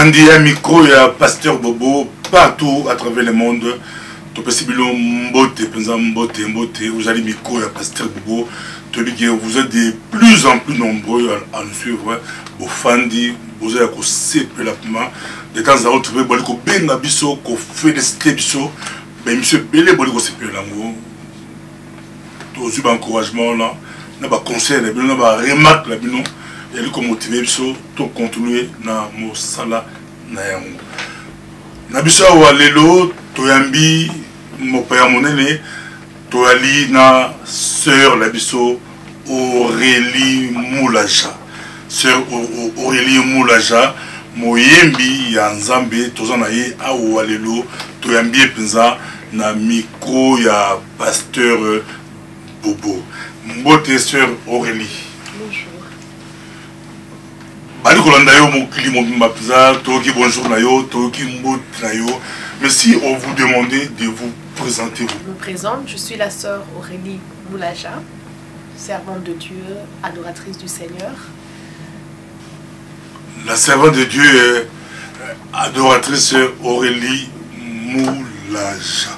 Nandi ya micro ya Pasteur Bobo partout à travers le monde. To possible mbote penza mbote vous allez micro ya Pasteur Bobo. Vous êtes de plus en plus nombreux à nous suivre. Vous fandi, vous avez aussi de temps à autre, vous avez benga biso, vous fait des steps, mais monsieur Belé, vous avez aussi lango. Tous les encouragements là, n'a pas conseil, n'a pas remarque là, bino. Et lui comme motivé biso, tout continuer na mo sala na yango. Na biso wa lelo, to yambi mo paya monene. Toali na sœur la biso Aurélie Moulaja. Sœur Aurélie Moulaja, moyembi ya nzambe tozana ye awa lelo toyambi penza na micro ya Pasteur Bobo. Mbote sœur Aurélie. Bonjour. Bali kolanda yo mokili mobimba penza toki bonjour na yo, toki mbote na yo. Mais si on vous demandait de vous présenter, Je me présente, je suis la sœur Aurélie Moulaja, servante de Dieu, adoratrice du Seigneur. La servante de Dieu est adoratrice Aurélie Moulaja.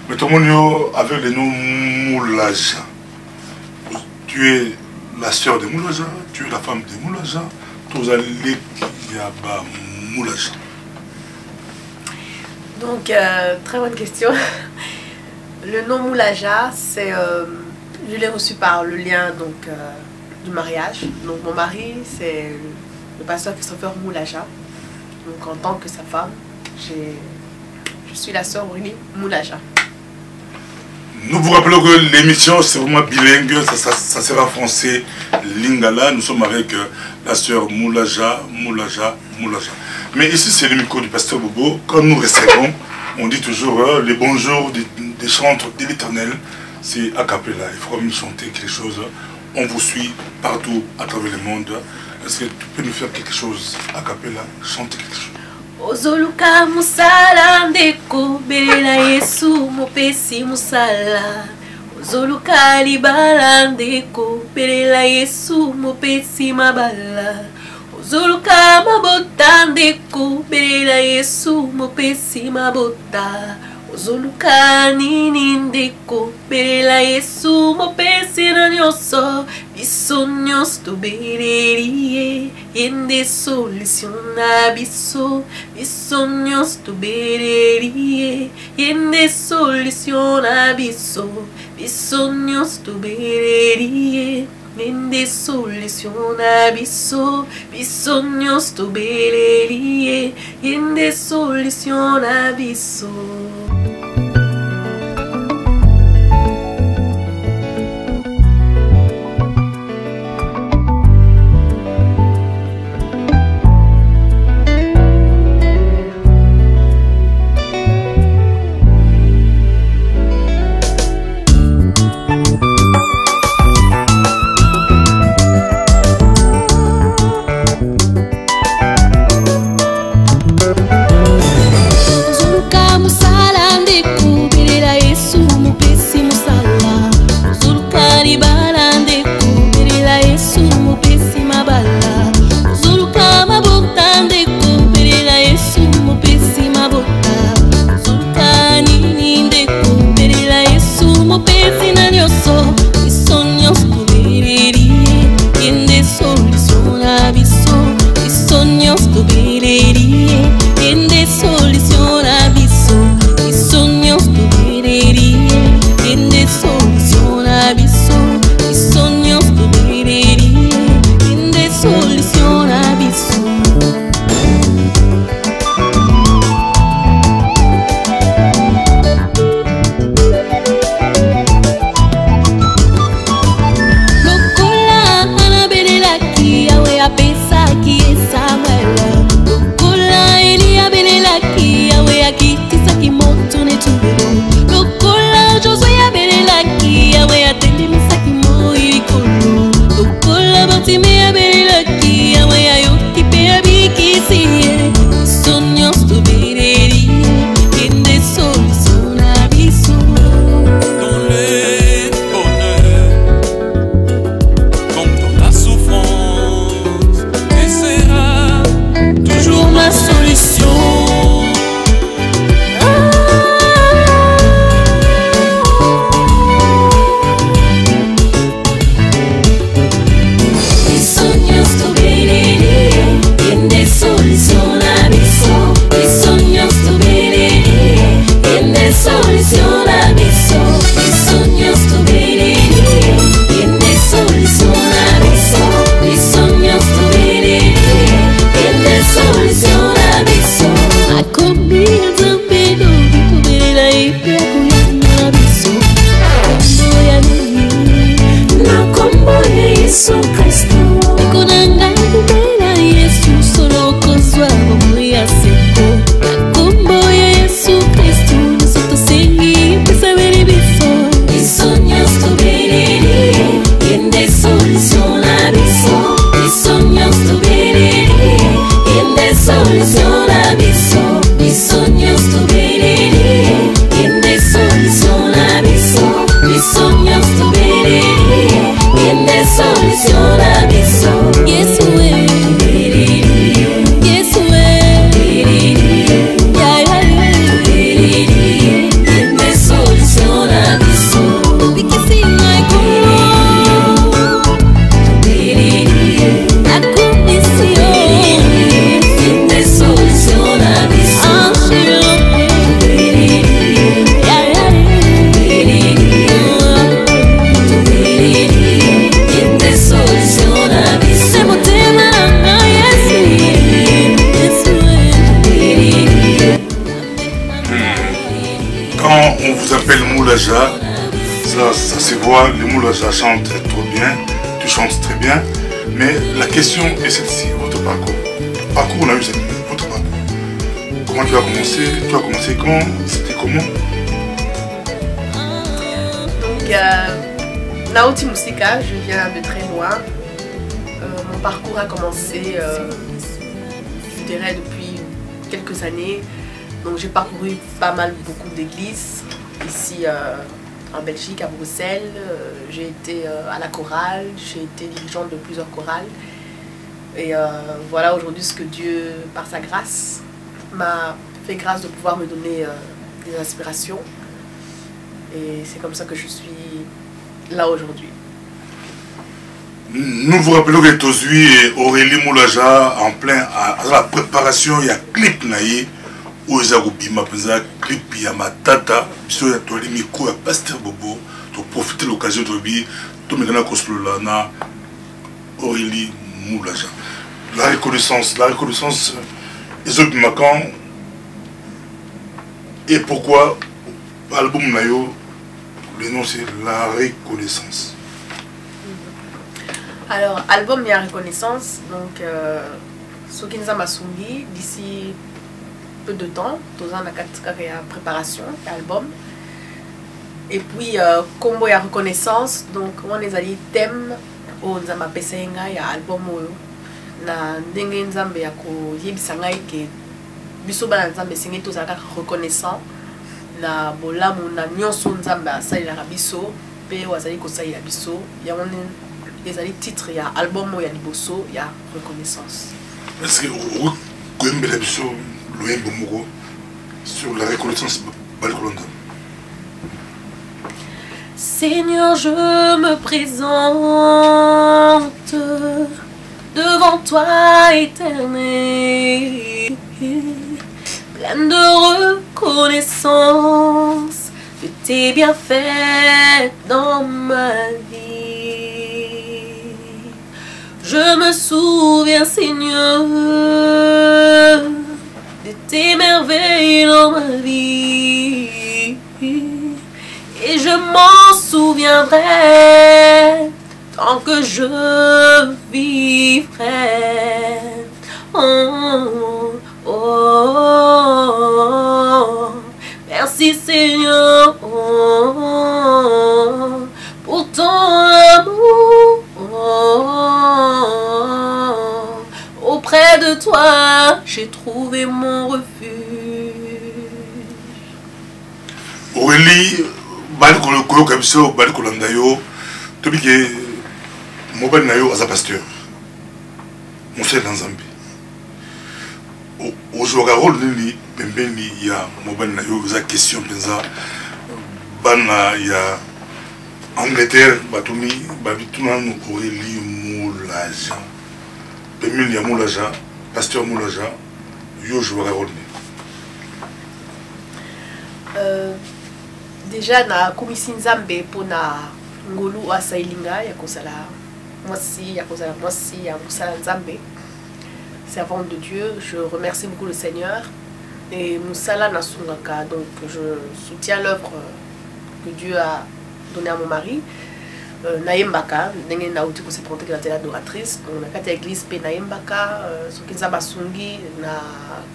Mais tout le monde avec le nom Moulaja. Tu es la sœur de Moulaja, tu es la femme de Moulaja, tous allez Yaba Moulaja. Donc, très bonne question. Le nom Moulaja, c'est, je l'ai reçu par le lien donc, du mariage. Donc mon mari, c'est le pasteur Christopher Moulaja. Donc en tant que sa femme, je suis la sœur Aurélie Moulaja. Nous vous rappelons que l'émission c'est vraiment bilingue, ça sera français, lingala. Nous sommes avec la sœur Moulaja. Mais ici c'est le micro du Pasteur Bobo. Quand nous recevons, on dit toujours les bonjours des chantres de l'Éternel. C'est a cappella, il faut même chanter quelque chose. On vous suit partout à travers le monde. Est-ce que tu peux nous faire quelque chose a cappella, chanter quelque chose? Ozoluka musala ndeko belela Yesu mopesi musala. Ozoluka libala ndeko belela Yesu mopesi mabala. Ozoluka mabota ndeko belela Yesu mopesi mabota. Ozoluka nini ndeko belela Yesu mopesi na nyonso. Biso nyonso tobelelie yende solution na biso. Biso nyonso tobelelie yende solution na biso. Biso nyonso tobelelie yende solution na biso. Biso nyonso tobelelie yende solution na biso. Musala Kristo Ikunanga kumela Yesu Solo kozwa bomuya seko Kumbo ya Yesu Kristo Nisoto singi pisa beri biso Isonyos to bereri Yende solution la biso Isonyos to bereri Yende solution la biso Isonyos to bereri Yende solution la biso Isonyos to bereri Yende solution la biso Yesu Yesu Yende solution la biso Bikisi naiko La commission Yende solution la biso Quand on vous appelle Moulaja, ça se voit, le Moulaja chante trop bien, tu chantes très bien, mais la question est celle-ci, votre parcours. Parcours, on a eu votre parcours. Comment tu as commencé? Tu as commencé quand? C'était comment? Donc, Naoti Musika, je viens de très loin. Mon parcours a commencé, je dirais, depuis quelques années. Donc j'ai parcouru beaucoup d'églises ici en Belgique, à Bruxelles. J'ai été à la chorale, j'ai été dirigeante de plusieurs chorales. Et voilà aujourd'hui ce que Dieu, par sa grâce, m'a fait grâce de pouvoir me donner des inspirations. Et c'est comme ça que je suis là aujourd'hui. Nous vous rappelons que Tozui et Aurélie Moulaja en plein à la préparation, il y a clip naïe. Oza Rubima Penza, clip ya matata, biso ya toali miko ya Pasteur Bobo, to profiter l'occasion de bi, to megana koslola na Aurélie Moulaja. La reconnaissance, les autres macan, et pourquoi l'album Nayo, le nom c'est La Reconnaissance. Alors, album La Reconnaissance, donc, Sokinza Masungi, d'ici peu de temps, dans la préparation de l'album. Et puis, combo ya reconnaissance, donc on les a dit thème au Nzamba Pesenga ya album na ndenge Nzambe ya ko yebisanga ke biso bana Nzambe singi to zaka reconnaissant na bolamu na nyonso Nzambe asalila biso pe wazali ko salila biso ya on les a dit titre ya album ya liboso ya reconnaissance. Est-ce que vous connaissez biso sur la reconnaissance Balkolanda? Seigneur, je me présente devant toi éternel, pleine de reconnaissance de tes bienfaits dans ma vie. Je me souviens, Seigneur, de tes merveilles dans ma vie, et je m'en souviendrai tant que je vivrai. Oh, oh, merci Seigneur, oh, pour ton amour. Oh, auprès de toi, j'ai trouvé mon refuge. Aurélie, Balkolo Kabiso, Balkolandayo, Tobike, Mobile Nayo, as a pasteur. On sait dans Zambie. Au jour à Nili, Pembeni, il y a Mobile Nayo, il y a question, Bana, il y a Angleterre, Batumi, Babitunan, Aurélie Moulaja. Pembeni, il y a Moulaja, pasteur Moulaja, yo jour à déjà na komisi Nzambe pona ngolu asailinga ya kozala mwasi ya musala Nzambe, servante de Dieu. Je remercie beaucoup le Seigneur et musala na sungaka, donc je soutiens l'œuvre que Dieu a donnée à mon mari. nayembaka ndenge nauti ko se présenter que la télé adoratrice on a kati église pe nayembaka soki nza basungi na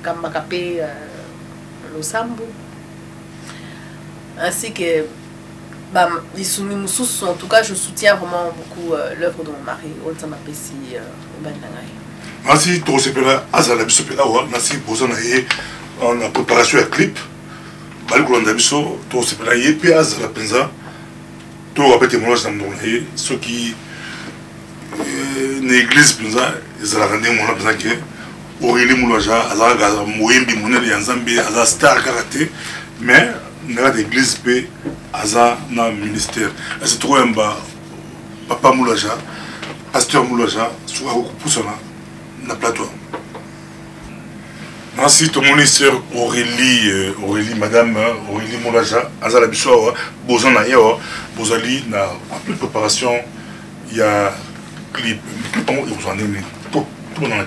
kambaka pe losambo ainsi que lisungi mususu. En tout cas je soutiens vraiment beaucoup l'œuvre de mon mari on mapesi obani na ngai. Merci to sepela azala biso pe awa nasi bozana ye en la préparation ya clip bali kolanda biso to sepela ye pe azala penza to après témoignage dans mon ye ceux qui l'église penza ezala rende mon penza que Aurélie Moulaja azala moyembi monele ya Nzambe azala star karaté mais na l'église pe aza na ministère c'est trop emba papa Moulaja pasteur Moulaja sur ko poussana na plateau. Merci tout mon sœur Aurélie madame Aurélie Moulaja azala biso bozana yo bozali na plus de préparation il y a clip comment vous en avez tout dans la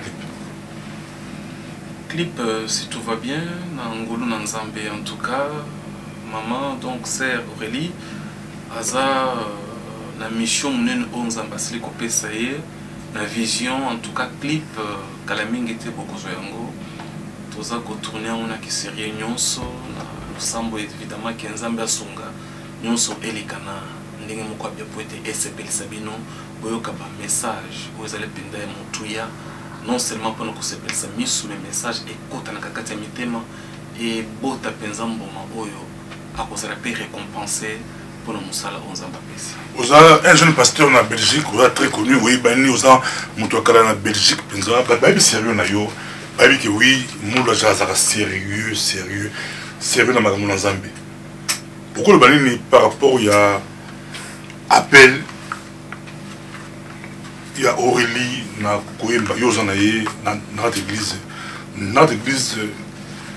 clip si tout va bien na ngolo na Nzambe en tout cas maman donc sœur Aurélie aza na mission munene Nzambe asili kopesa ye la vision en tout cas clip kalamingi était beaucoup yango toza ko tourner on a qui série nyonso na sambo évidemment ki Nzambe asunga nyonso elikana ndenge moko bia poete SPL Sabino boyoka ba message ozale penda ya mutuya non seulement pour nous se penser mais message et kota na kakati ya mitema et bota penza mboma oyo akozala pe récompenser pour nous musala Nzambe pesi. Vous avez un jeune pasteur en Belgique, vous êtes très connu, oui, bani vous avez mutokala en Belgique, penza babi sérieux na yo, babi que oui, moula jaza sérieux na makambo na Nzambe. Pourquoi le bani par rapport il y a appel il y a Aurélie na koyemba yo zanaye na notre église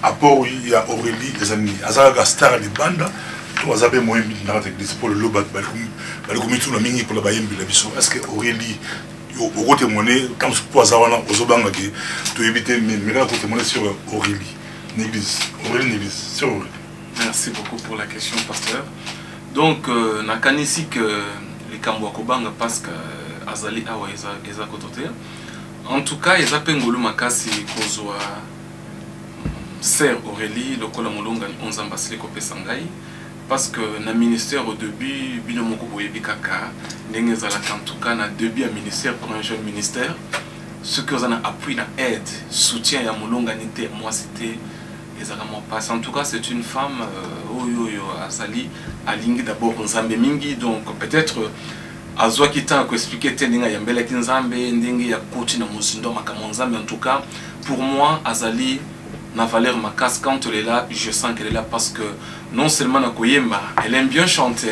apport il y a Aurélie les amis azaka star de banda to azabe moyembi na notre église pour le lobat bali komitu na mingi pour la bayembi la biso est-ce que Aurélie yo au témoigner comme pour azawana ozobanga ki to éviter mais là pour témoigner sur Aurélie l'église sur Aurélie. Merci beaucoup pour la question pasteur. Donc nakanisi que les kambo kobanga parce que azali awa eza kotote en tout cas eza pengolu makasi kozwa sœur Aurélie lokola molonga Nzambe asili kopesa ngai parce que na ministère au début bino moko boyebi kaka ndenge ezalaka en tout cas na début ya ministère pour un jeune ministère ce que on a appui na aide soutien ya molonga nité moi c'était exactement pas en tout cas c'est une femme oyo azali alingi d'abord Nzambe mingi donc peut-être azwa kita ko expliquer teninga ya mbele kinzambe ndenge ya coach na musindo makambo Nzambe en tout cas pour moi azali na valeur makas quand elle est là je sens qu'elle est là parce que non seulement na koyemba elle aime bien chanter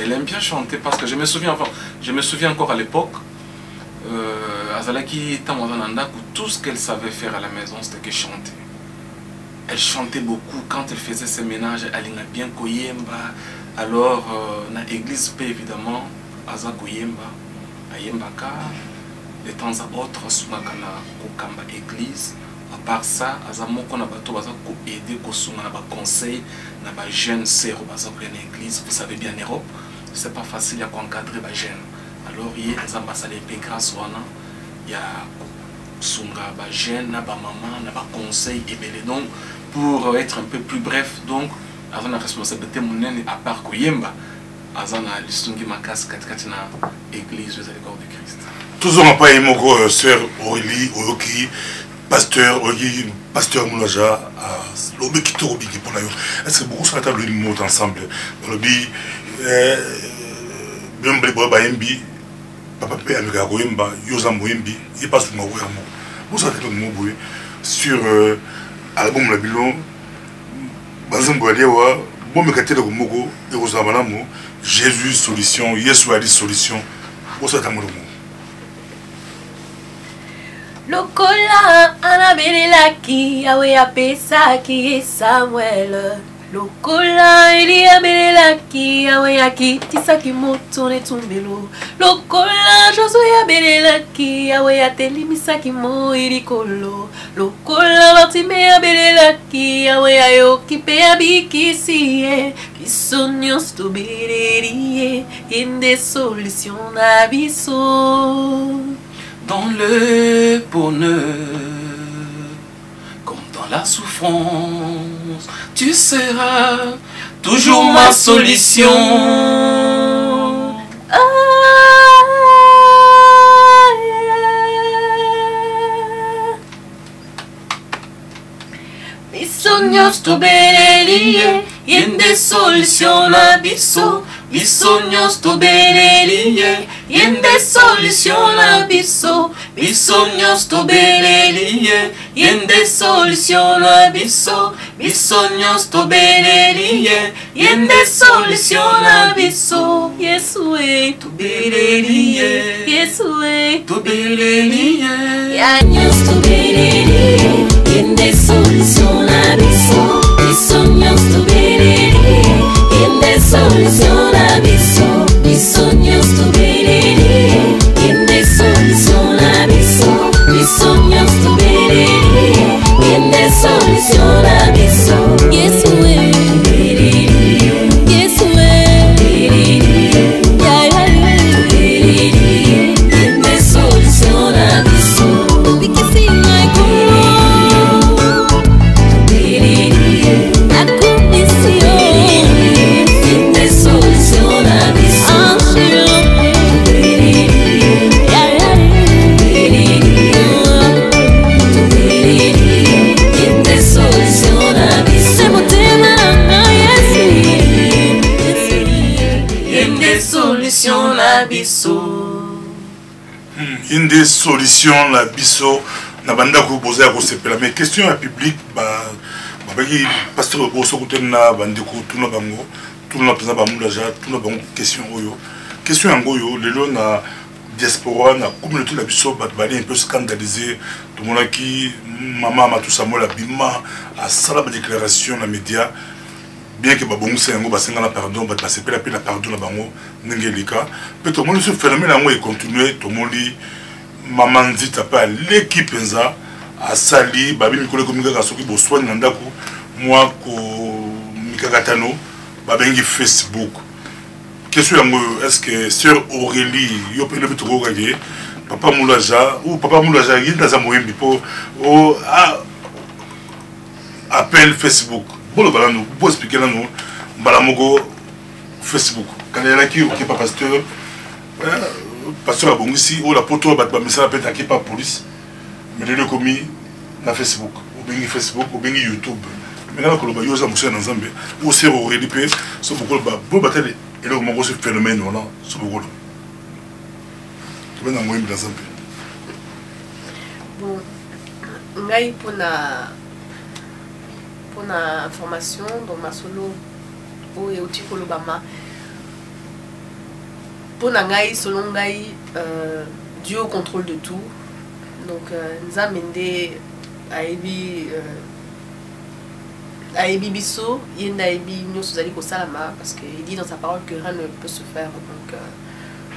parce que je me souviens encore à l'époque azalaki tamozananda tout ce qu'elle savait faire à la maison c'était que chanter. Elle chantait beaucoup quand elle faisait ses ménages, elle a bien koyemba. Alors, dans l'église, évidemment, aza koyemba, ayembaka, de temps à autre, sunakana kokamba église. À part ça, aza moko na bato baza ko aider ko sunga na ba conseil na ba jeunes sœurs baza ko na église. Vous savez bien en Europe, c'est pas facile à encadrer ba jeunes. Alors, il y a des ambassadeurs pe grâce wana, il y a sunga ba jeune na ba maman na ba conseil et belé donc pour être un peu plus bref donc avant la responsabilité monene à part koyemba azana listungi makasi katikati na église de corps de Christ toujours pas moko sœur Aurélie oyoki pasteur Moulaja lobi kitoko biki pour yo est-ce que beaucoup sur la table le mot ensemble lobi bien blé bayembi papa pe amika koyemba yoza moyembi il passe le mot vous savez le mot sur album la bilon bazambo aliwa bombe katela ko moko e ko zabala mo Jésus solution Yesu ali solution vous savez le mot lokola anabelelaki yawe apesaki Samuel Lokola Elia Belelaki, Awayaki, Tisaki Moto Netumbelo. Lokola Josué Belelaki, Awayateli Misaki Mo Irikolo. Lokola Bartimea Belelaki, Awayayo Kipea Bikisi, Bisognos to Belerie, in des solutions abyssaux. Dans le bonheur, comme dans la souffrance, tu seras toujours ma solution. Bisognos to belelie, in des solutions abyssaux. Bisognos to belelie, in des solutions abyssaux. Bisognos to belelie, in des solutions abyssaux. Bisognos to belelie, in des solutions abyssaux. Yes way to belelie, yes way to belelie. Bisognos to belelie, in des solutions abyssaux. Bisognos to belelie, in des solutions abyssaux. Bisognos to belelie, in des solutions abyssaux. Bisognos to belelie, in des solutions abyssaux. Yes way, yes way, yeah yeah, in des solutions abyssaux. Because see my une des solutions la biso na banda ko poser à sepela mais question à public ba pasteur boso kutena bandiko tuna bango tuna pesa ba mulaja tuna bango question oyo question ngoyo lelo na diaspora na communauté la biso ba bali un peu scandalisé tout le monde qui maman ma tout samola bima a sala ba déclaration na média bien que babongo sengo basenga na pardon ba sepela pe la pardon na bango ngelika peut tout le monde ce phénomène là est continuer tout le monde maman dit pas l'équipe enza a sali babi mikolo komika ka soki bo soigne ndako moi ko mikakatano babengi Facebook question yango est-ce que sœur Aurélie yo pe le bitoko kage papa Moulaja ou papa Moulaja yinda za moyembi po o appel Facebook bolo balano bo expliquer là nous balamoko Facebook quand il y a qui pas pasteur pasteur abongisi ou la poto bat ba message peut attaquer par police mais le commis na Facebook ou bien Facebook ou bien YouTube mais là ko lo ba yoza musa na Nzambe ou c'est Aurélie pe so beaucoup ba bo batale et le moment ce phénomène voilà so beaucoup tu vas na moi dans Nzambe bon ngai pona information dans ma solo o e oti kolobama pour Nangai, selon Ngai, Dieu au contrôle de tout. Donc, Nzamende Aebi Bisso, Yenda Aebi Nyosuzali Kosalama, parce qu'il dit dans sa parole que rien ne peut se faire donc,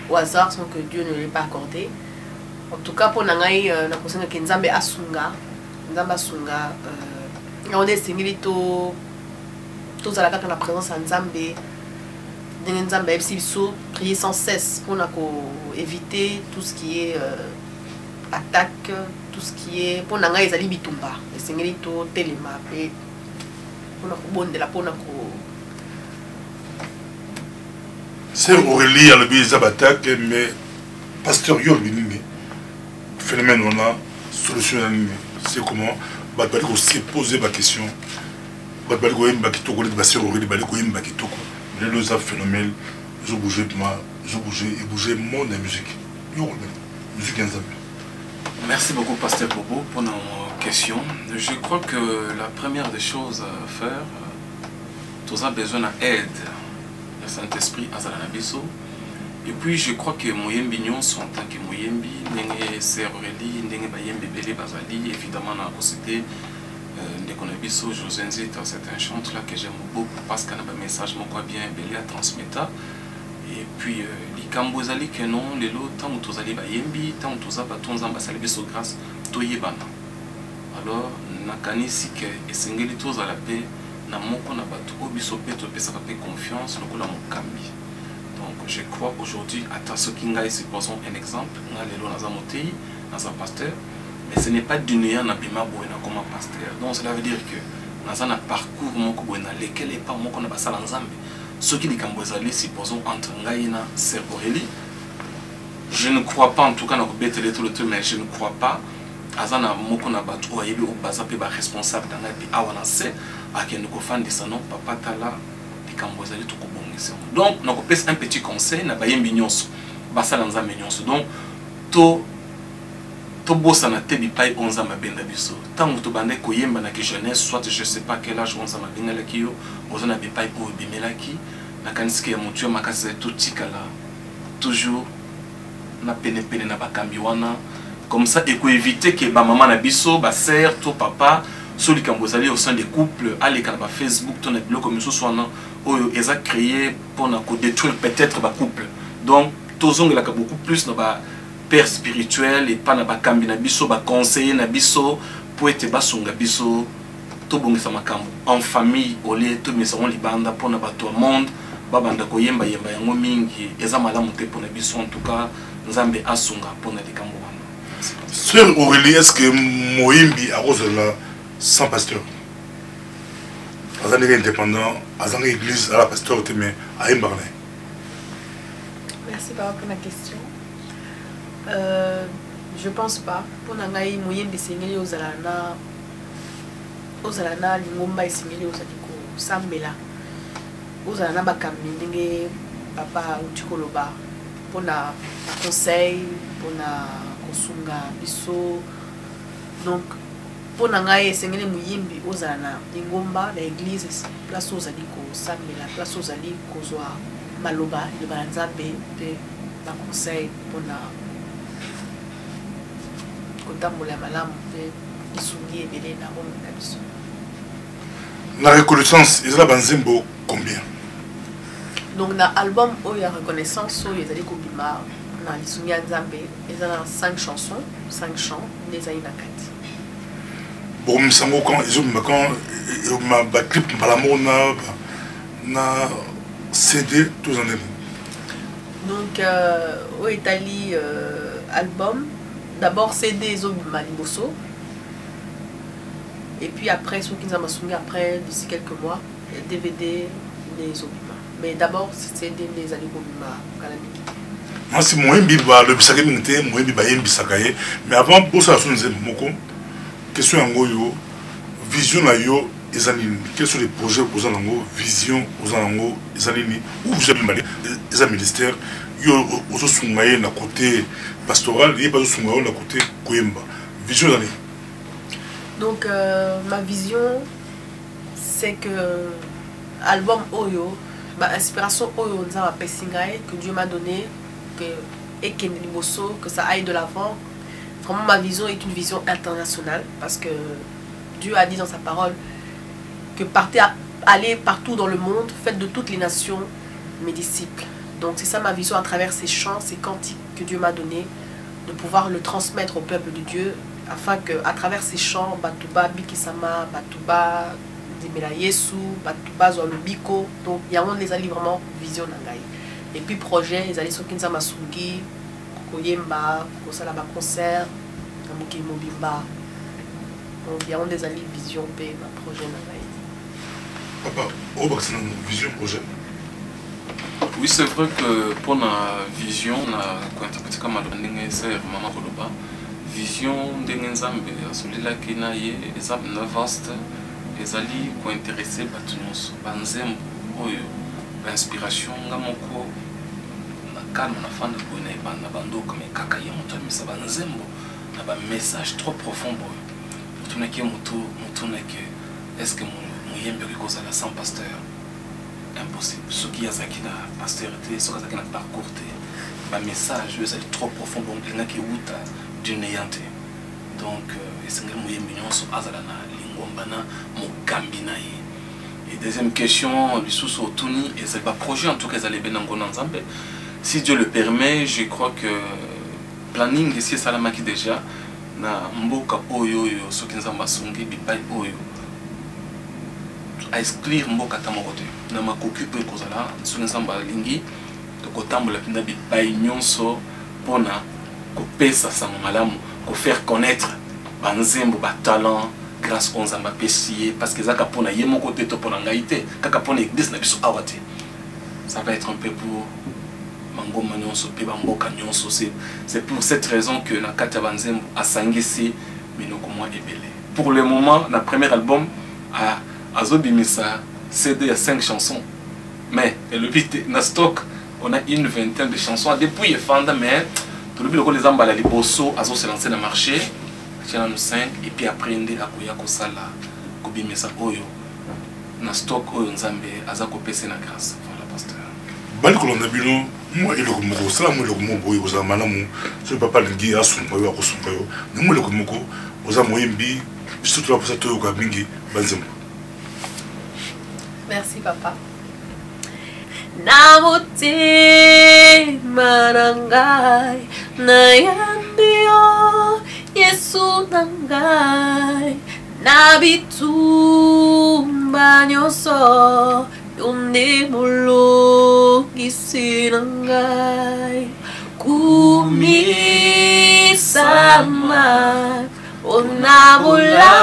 au hasard sans que Dieu ne l'ait pas accordé. En tout cas, pour Nangai, on a pensé que Nzambe Asunga, on est singilito, tous à la présence de Nzambe. Prier sans cesse pour éviter tout ce qui est attaque, tout ce qui est pour nanga ezali bitumba esengeli to telema pe pour bondela pour c'est Aurélie à le biais attaque mais pasteur yo binini phénomène on a solution c'est comment ba ko se poser ma question ba ko yemba kitoko le pasteur Aurélie ba ko yemba kitoko le phénomène, je bougeais et bougeais mon musique. Musique Nzambe. Merci beaucoup, Pasteur Bobo, pour nos questions. Je crois que la première des choses à faire, tous a besoin d'aide. Le Saint-Esprit à Zalanabiso. Et puis, je crois que Moyembi Nyon sont en tant que Moyembi, Nenge Serreli, Nenge Bayembe Bele Bazali, évidemment, on a cité ndeko na biso José Nzita, c'est un chanteur là que j'aime beaucoup parce qu'il a un message moi bien belé à transmettre. Et puis likambo ezali que non lelo tant tozali ba yembi tant toza ba tonzamba sali biso grâce toyebana. Alors nakanisi que esengeli tozala pe na moko na bato obiso pe to pesa pe confiance lokola mokambi. Donc je crois aujourd'hui à ce kinga et supposons un exemple na lelo na za motei na za pasteur, mais ce n'est pas du néant na bima boena comme pasteur. Donc cela veut dire que na za na parcours moko boena lequel est pas moko na basala nzambe. Ce qui est supposons entre Ngaïna et Serboreli, je ne crois pas, en tout cas, dans le mais je ne crois pas, Azana Mokona Batu, ou Bazape, responsable dans la vie, Awanase, à qui nous confondons de son nom, Papa Tala, les Cambozali, tout comme donc, nous avons un petit conseil, nous avons un mignon, Bassalanza mignon. Donc, to bossa na tebi pai onza mabenda biso tango to bande ko yemba na jeunesse soit je sais pas quel âge onza mabenda la kiyo ozana be pai o bimelaki na kanisike ya mutu makasa to tikala toujours na pene pene na bakambi wana comme ça et ko éviter que ba maman na biso ba sœur to papa so likambozali au sein des couples aller kana ba Facebook to na biloko miso swana oyo eza créé pour na ko détruire peut-être ba couple donc tozongela ka beaucoup plus na ba père spirituel et pas na bakambi na biso ba conseiller na biso pour être basunga biso to bongisa makambo en famille olé to mesons libanda pour na bato monde babanda ko yemba yemba yango mingi eza malamu te pour na biso en tout cas nzambe asunga pour na likambo wana. Sœur Aurélie, est-ce que Moimbi a osé sans pasteur? Azan est indépendant, Azan église à la pasteur mais à Imbarne. Merci pour la question. Je pense pas. Pour Nangaï, Mouyembi Sengeli aux Alana, Lingomba et Sengeli aux Adiko, Sambela, aux Alana Bakambi, Ninge, Papa Uchikoloba, pour na conseil, pour na Kosunga, Bisso. Donc, pour Nangaï, Sengeli Mouyembi aux Alana, Lingomba, l'église, place aux Adiko, Sambela, place aux Adiko, Zoa, Maloba, le Balanzabe, la conseil, pour na. La reconnaissance, il y a Banzembo combien? Donc, dans l'album où il y a reconnaissance, il y a Kobima, dans l'Isounia Nzambe, il y a 5 chansons, 5 chants, les Aïna Kati. Bon, je sais quand ils ont ma clip, na CD, tous en est. Donc, au Italie, album. D'abord CD Zobima Liboso. Et puis après, ceux qui nous ont après, d'ici quelques mois, DVD les Zobima. Mais d'abord, CD les Alibobima Kalamiki. Moi, c'est moi le bisakaye minute, moi bisakaye. Mais avant, pour ça, nous avons beaucoup. Question en goyo, vision à yo, quels sont les projets aux anango, vision aux anango, où vous avez mal, les ministères. Yo ozo sungaye na côté pastoral et pas sungaye na côté Koyemba. Vision d'année. Donc ma vision c'est que album Oyo, ma inspiration Oyo nzama pesingaye que Dieu m'a donné que et que ça aille de l'avant. Vraiment ma vision est une vision internationale parce que Dieu a dit dans sa parole que allez partout dans le monde, faites de toutes les nations mes disciples. Donc c'est ça ma vision à travers ces chants, ces cantiques que Dieu m'a donné, de pouvoir le transmettre au peuple de Dieu, afin que à travers ces chants, Batuba, Bikisama, Batuba, Dimela Yesu, Batuba, Zolubiko, donc il y a un des alliés vraiment vision Nangaï. Et puis projet, les alliés Sokinza Masungi, Koyemba, Kosalaba concert, Namuki Mobimba. Donc il y a un des alliés vision P, ma projet Nangaï. Papa, où est-ce que vision projet? Oui, c'est vrai que pour la vision, quand tu as vision de Nzambe, celui-là qui n'a pas vaste, les alliés qui intéressés par tous banzem, inspiration, ngamoko, na calme, na fan de bonheur, na bando comme kaka yemoto, mais ça banzembo, na un message trop profond pour eux. Tout n'est que moto, est-ce que mon yembe cause à la sans pasteur? Impossible. Ce qui a zaki na pastorité, ce qui a zaki na parcours, le message est trop profond, donc il n'y a que d'une néante. Donc, c'est un mignon sur Azalana, bombana mokambi na ye. Et deuxième question, le sous Tuni, et c'est pas projet en tout cas, ils bien ensemble. Si Dieu le permet, je crois que planning ici salamaki déjà na mboka oyo yo soki nzamba songi bipai oyo a exclure mboka tamoko te na makoki pe kozala soki nzamba lingi to kotambola pinda bipai nyonso pona ko pesa sa malamu ko faire connaître banzembo ba talent grâce aux nzamba pesier parce que zaka pona yemo côté to pona ngaite kaka pona église na biso awate. Ça va être un peu pour c'est pour cette raison que Nakata Banzembo a sangisi Minokoma Ebele. Pour le moment, notre premier album a Azobimisa CD à 5 chansons. Mais le but na stock, on a une vingtaine de chansons. Depuis Fanda, mais tout le monde les emballés les bosso, Azo se lancer dans le marché, channel 5 et puis après inde akoya kosala kobimisa oyo na stock oyo nzambe azakopesa na grâce. Voilà pasteur. Bali kolonda bino moi il ko moko sala mo le ko moko boyo za malamu so papa lingi asumba yo akosumba yo ni mo le ko moko oza moyembi surtout la posa to yo ka mingi Banzembo. Merci papa. Namote marangai nayandio Yesu nangai nabitumba nyoso Yonde molo gisinangai Kumi sama Onabula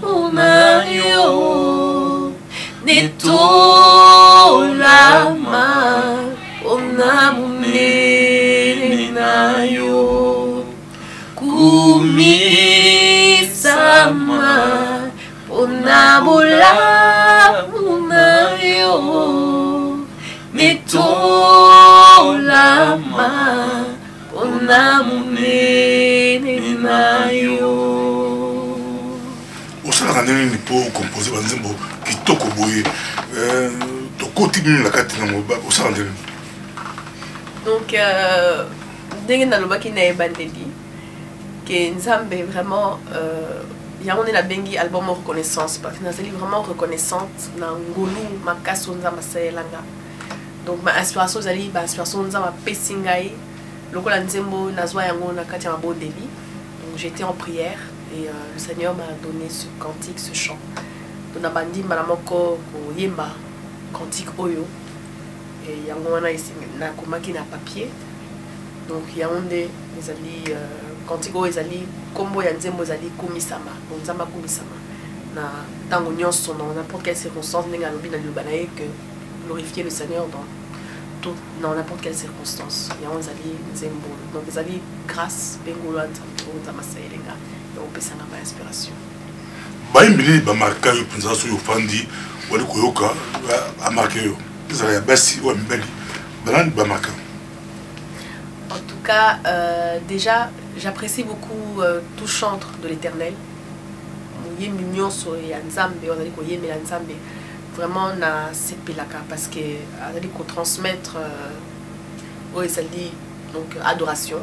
unayo Netolama Onamune nayo Kumi sama Onabula unayo Netolama Onamune nayo. Osala nini po composer Banzembo kitoko boye to koti ni la kati na moba osala nini. Donc ndenge nalobaki na ebandeli que nzambe vraiment yango na bengi album reconnaissance parce que nazali vraiment reconnaissante na ngolu makaso nzamba saelanga. Donc ma inspiration zali ba inspiration nzamba pesingai lokola nzembo nazwa yango na kati ya mabondeli. Donc j'étais en prière et le Seigneur m'a donné ce cantique, ce chant. Donc na bandi malamoko ko yemba cantique oyo et yango wana na komaki na papier. Donc yaonde ezali cantique oyo ezali kombo ya nzembo ezali kumisama. Donc nzamba kumisama na tango nyonso dans n'importe quelle circonstance ndenge alobi na liloba na ye que glorifier le Seigneur dans n'importe quelle circonstance. Yaonde ezali nzembo. Donc ezali grâce bengolo nzamba saelenga et on peut s'en avoir inspiration. Bayimbili ba marka yo penza so yo fandi wali koyoka a marqué yo. Ezala ya basi o mbeli. Banani ba marka. En tout cas, déjà, j'apprécie beaucoup tout chantre de l'Éternel. Vraiment, na sepelaka parce que on dit qu'on transmettre ça dit donc adoration.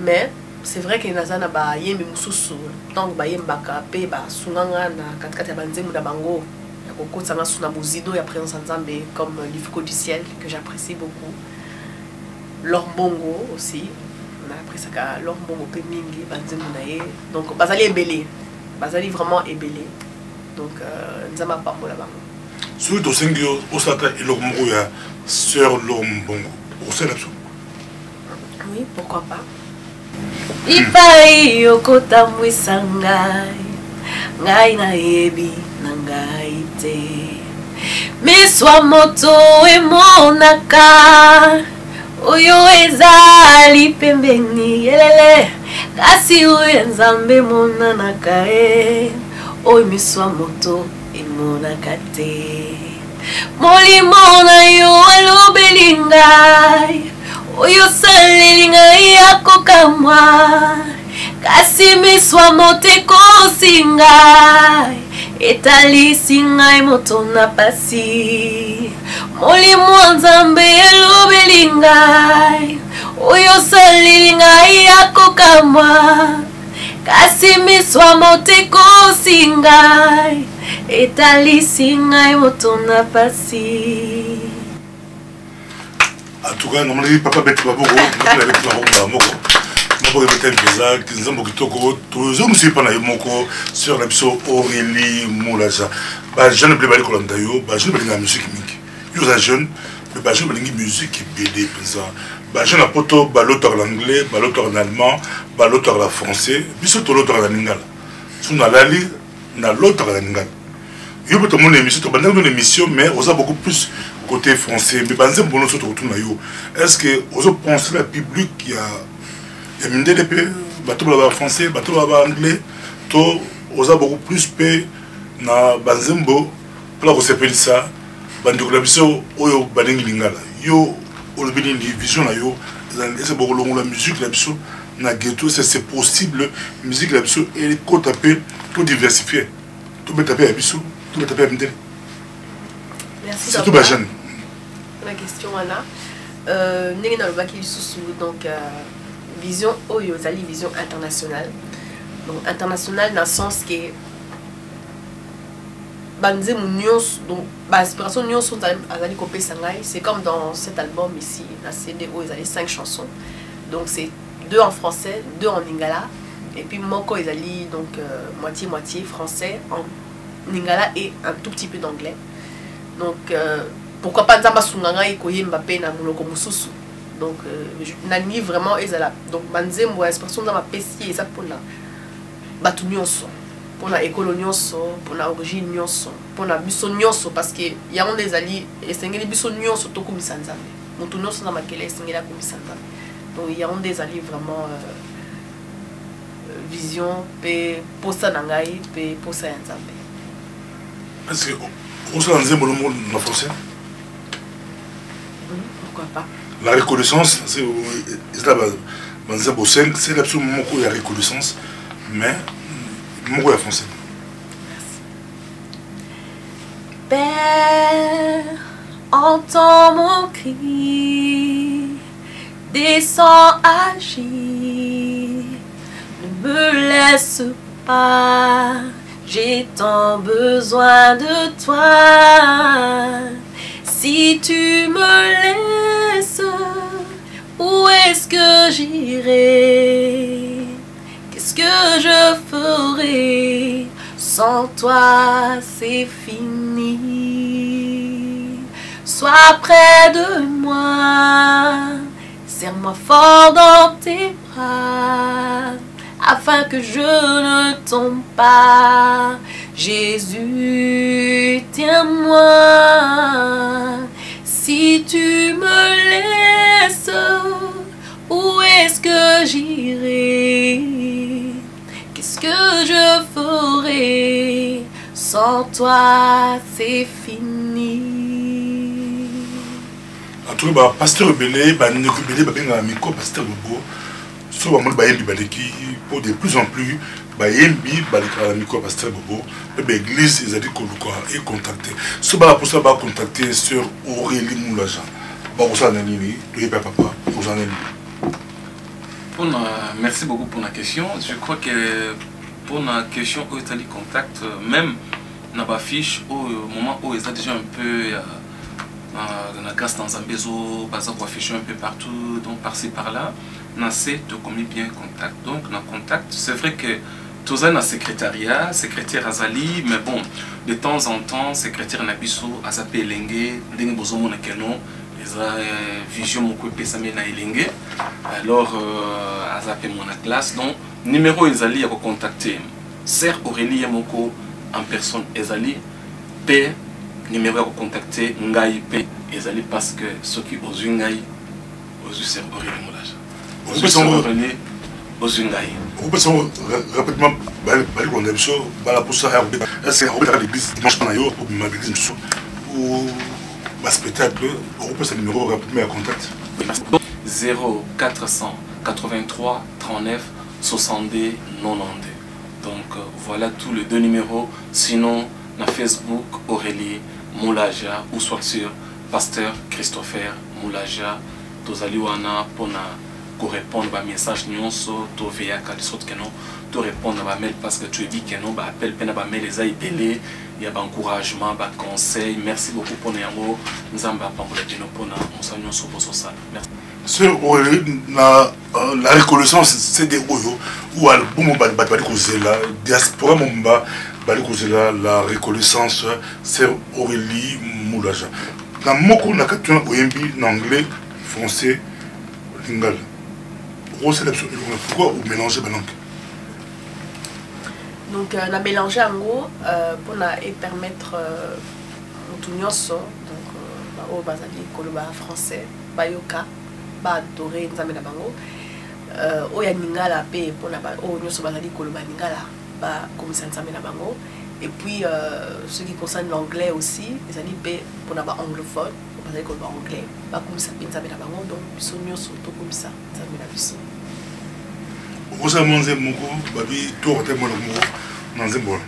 Mais c'est vrai que nazana ba yembi mususu tant ba yembaka pe ba sunganga na katkata banzemu da bango ya kokotsa suna buzido ya présence nzambe comme l'Ifco du ciel que j'apprécie beaucoup. Lorbongo aussi, on a appris ça qu'à Lorbongo pe mingi banzemu na ye. Donc bazali ebelé, bazali vraiment ebelé. Donc nzama pambola bango. Sur to sengio osata elokmoko ya sœur Lorbongo. Osela. Oui, pourquoi pas. Ipai okotambwisa ngai ngai na yebi na ngai te miswa moto emonaka oyo ezali pembeni yelele kasi oyo nzambe monanaka oyo miswa moto emonaka te molimo na yo alobeli ngai oyo saleli ngai akokamwa kasi miswa mote kosi ngai etalisi ngai moto na pasi molimo nzambe elobeli ngai oyo saleli ngai akokamwa kasi miswa moteko singai etalisi ngai moto na pasi. En tout cas, normalement, papa bête pas beaucoup, avec toi moko. Moko bête pesa, kinzambo kitoko, toujours me suis pas na moko sur l'épisode Aurélie Moulaja. Bah jeune blé bali kolanda yo, bah jeune bali na musique mingi. Yo za jeune, mais bah jeune bali musique BD pesa. Bah jeune apoto bah l'auteur l'anglais, bah l'auteur en allemand, bah l'auteur la français, biso to l'auteur la lingala. Sous na lali na l'auteur la lingala. Yo peut mon émission, to banda une émission mais on a beaucoup plus côté français, mais banzem bono so to retourna yo. Est-ce que on pense la public il y a mine de l'épée, bateau là français, bateau là anglais, to on a beaucoup plus pe na banzembo pour la recéper ça, bandi ko la biso oyo balingi lingala. Yo on le béni vision là yo, c'est beaucoup long la musique la biso na ghetto c'est possible musique la biso et ko taper tout diversifier. Tout mettre taper à biso. Merci. C'est tout bas jeune. La question Anna. Donc vision Oyo Zali vision internationale. Donc internationale dans le sens que Banze Mounios donc aspiration Nyos sont Azali Kopé Sangai. C'est comme dans cet album ici, la CD Oyo Zali 5 chansons. Donc c'est 2 en français, 2 en lingala et puis Moko Ezali donc moitié français en lingala et un tout petit peu d'anglais. Donc pourquoi pas Nzamba Sunganga et Koye Mbappé na Muloko Mususu. Donc nani vraiment ezala. Donc banzembo expression dans ma pessi et ça pour la batu nyonso, pour la école nyonso, pour la origine nyonso, pour la biso nyonso parce que y a on des alliés et sengeli biso nyonso to kumisa nzambe. Mutu nyonso na makele sengela kumisa nzambe. Donc y a on des alliés vraiment vision pe posa nangai pe posa nzambe. Est-ce que on se lance dans le monde en français? Pourquoi pas? La reconnaissance, c'est absolument beaucoup de reconnaissance, mais beaucoup de français. Père, entends mon cri, descends agir, ne me laisse pas. J'ai tant besoin de toi. Si tu me laisses, où est-ce que j'irai? Qu'est-ce que je ferai? Sans toi, c'est fini. Sois près de moi, serre-moi fort dans tes bras, afin que je ne tombe pas. Jésus, tiens-moi. Si tu me laisses, où est-ce que j'irai? Qu'est-ce que je ferai? Sans toi, c'est fini. En tout cas, pasteur Belé, pasteur Bobo, sur le pour de plus en plus, pasteur Bobo, l'église, ils ont dit qu'on est contacté. Ce pour ça, va contacter sur Aurélie Moulaja. Merci beaucoup pour la question. Je crois que pour la question où tu as dit contact, même dans la fiche, au moment où ils ont déjà un peu dans un besoin, affiché un peu partout, donc par-ci par-là, on essaie de communiquer bien contact. Donc, dans contact, c'est vrai que tout ça dans le secrétariat, secrétaire Azali, mais bon, de temps en temps, secrétaire Nabiso, Azape Lengue, Dengue Bozomo Nakeno, ils ont vision mon côté Samé na Lengue, alors Azape mon classe, donc, numéro Azali à contacter, Sœur Aurélie Yamoko en personne Azali, P. Numéro à contacter Ngai P. Ezali parce que ceux qui osent Ngai, osent Sœur Aurélie Moulaja. Osent Aurélie, osent Ngai. Vous pouvez rapidement, on a besoin pour ça, est-ce qu'on peut l'église dimanche pour l'église ou un spectacle, on peut ce numéro rapidement à contact. 0483 39 62 92. Donc voilà tous les deux numéros. Sinon, na Facebook Aurélie Moulaja ou soit sur Pasteur Christopher Moulaja. Tozali wana pona répondre à message nyonso to veya ka de sorte que non to répondre à mail parce que tu dis que non ba appel pena ba mail les a belé il y a ba encouragement ba conseil merci beaucoup pour yango nzamba pambola dino pona musa nyonso boso ça merci. Sœur Aurélie, la reconnaissance c'est des oyo ou album bali kozela diaspora momba bali kozela la reconnaissance c'est Aurélie Moulaja. Dans moko na katuna oyembi en anglais, français, lingala. Pourquoi vous mélangez les langues? Donc on a mélangé en gros pour permettre tout nyonso donc au bazali koloba français, bayoka, ba adorer nzambe na bango. Oya lingala pe pour na o nyonso bazali koloba lingala ba komisa nzambe na bango. Et puis ce qui concerne l'anglais aussi, les amis pour n'avoir anglophone, on va dire qu'on va anglais, pas comme ça, bien ça, mais d'abord donc ils nyonso surtout comme ça met la puissance. Vous avez mangé mon coup, babi, tout à mon amour,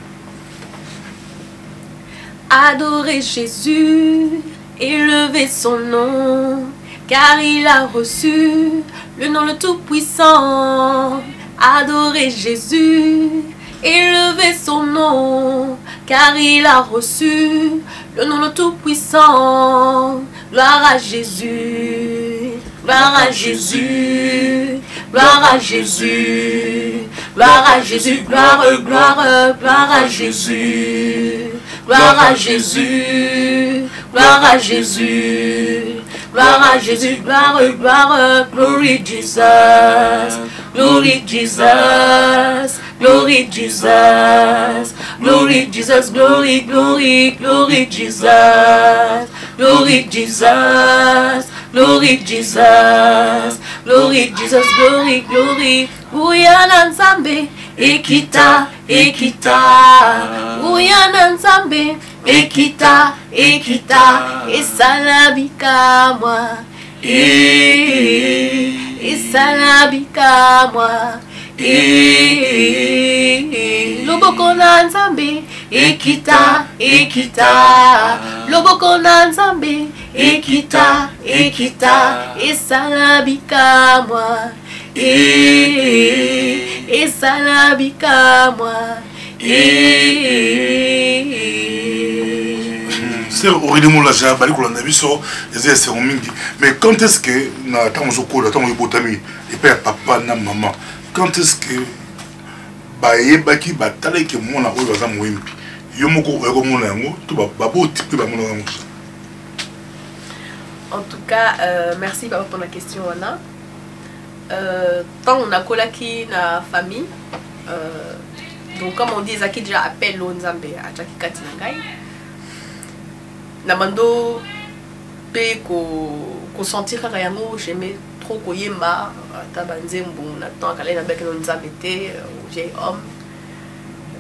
Adorez Jésus, élevez son nom, car il a reçu le nom le Tout-Puissant. Adorez Jésus, élevez son nom, car il a reçu le nom le Tout-Puissant. Gloire à Jésus, gloire à Jésus, gloire à Jésus, gloire à Jésus, gloire, gloire, gloire à Jésus, gloire à Jésus, gloire à Jésus, gloire à Jésus, gloire, gloire, glory Jesus, glory Jesus. Glory Jesus, glory Jesus, glory, glory, glory Jesus, glory Jesus, glory Jesus, glory Jesus, glory, glory. Uyana nzambe, ekita, ekita. Uyana nzambe, ekita, ekita. Esalabika moi, esalabika moi. Loboko na nzambe ekita ekita loboko na nzambe ekita ekita esalabika moi esalabika moi. C'est Aurélie Moulaja, bali kolanda biso ezé c'est mingi. Mais quand est-ce que na tamozo kola tamozo botami et père papa na maman quand est-ce que bayebaki batale ke mona oyo baza moyembi yo moko oyeko mona yango to babo type ba mona yango? En tout cas, merci papa pour la question Anna. Tant on a kolaki na famille donc comme on dit zaki déjà appel lo nzambe a chaki kati na ngai na mando pe ko sentir kaka yango j'aimais trop koyemba ta banzembo na temps kala na beke no nzambe te j'ai homme